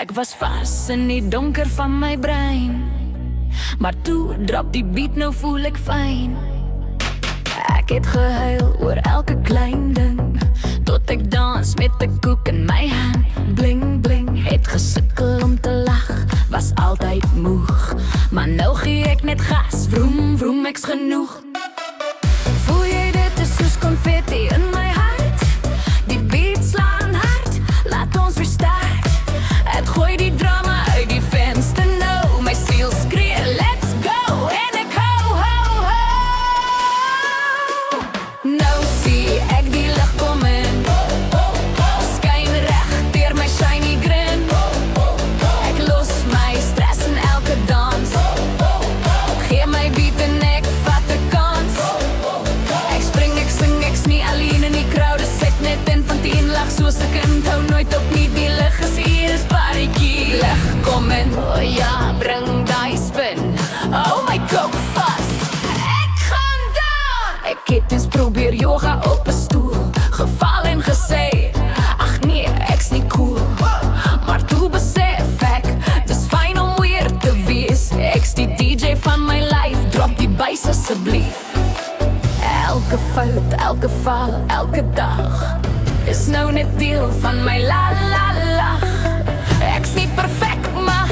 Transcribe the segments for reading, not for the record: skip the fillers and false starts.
Ek was vas in die donker van my brein, maar toe drop die beat, nou voel ek fyn. Ek het gehuil oor elke klein ding, tot ek dans met 'n koek in my hand. Bling bling, het gesukkel om te lag, was altyd moeg, maar nou gee ek net gas, vroom vroom ek's genoeg. Voel jy dit is soos confetti in my hart, die beat slaan hard, laat ons weer start. Het gooi die drama uit die venster nou, my siel skree let's go, en ek hou, hou, hou. Nou sien ek die lig kom in, skyn reg deur my shiny grin. Ek los my stress in elke dans, gee my beat en ek vat 'n kans. Ek spring, ek sing, ek's nie alleen in die crowd, ek net in van 10 lag soos 'n kind, hou nooit op nie, die lig is hier, is paretjie. Lig kom in, oh ja, bring die spin, oh my coke vast, ek gaan daar. Ek het eens probeer yoga op 'n stoel, geval en gesê, ag nee, ek's nie cool. Maar toe besef ek, dis fyn om weer te wees, ek's die DJ van my life, drop die bass asseblief. Elke fout, elke val, elke dag is nou net deel van my la la lach. Ek's nie perfect, maar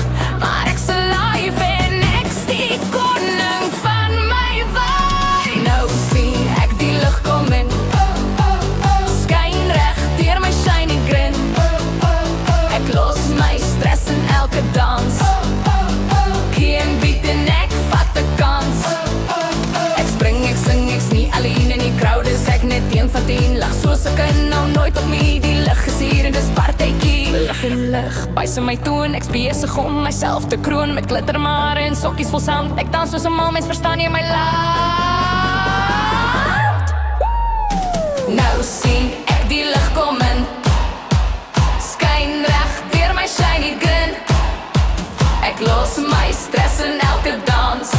ek's alive en ek's die koning van my vibe. Nou sien ek die lig kom in, skyn reg deur my shiny grin. Ek los my stress in elke dans, geen beat en ek vat 'n kans. Ek spring, ek sing, ek's nie alleen in die crowd, is ek net een van 10 lag soos 'n kind, nou nooit op my, die lig is hier en dis partytjie. Lig en lig, bys in my toon, ek's besig om myself te kroon, met glitter maar en sokkies vol sand, ek dans soos 'n mal, mens verstaan jy my land. Nou sien ek die lig kom in, skyn reg deur my shiny grin. Ek los my stress in elke dans,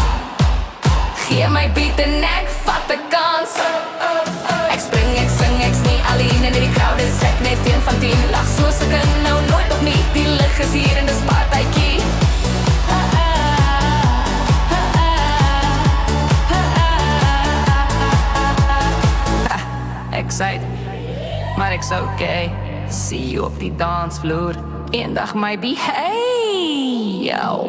gee my beat en ek vat 'n kans. Ek spring, ek sing, ek's nie alleen in die crowd, is ek net een van 10 lag soos 'n kind, nou nooit op nie, die lig is hier en dis partytjie. Excite, maar ek's okay, see you op die dansvloer, eendag my be hey, yo.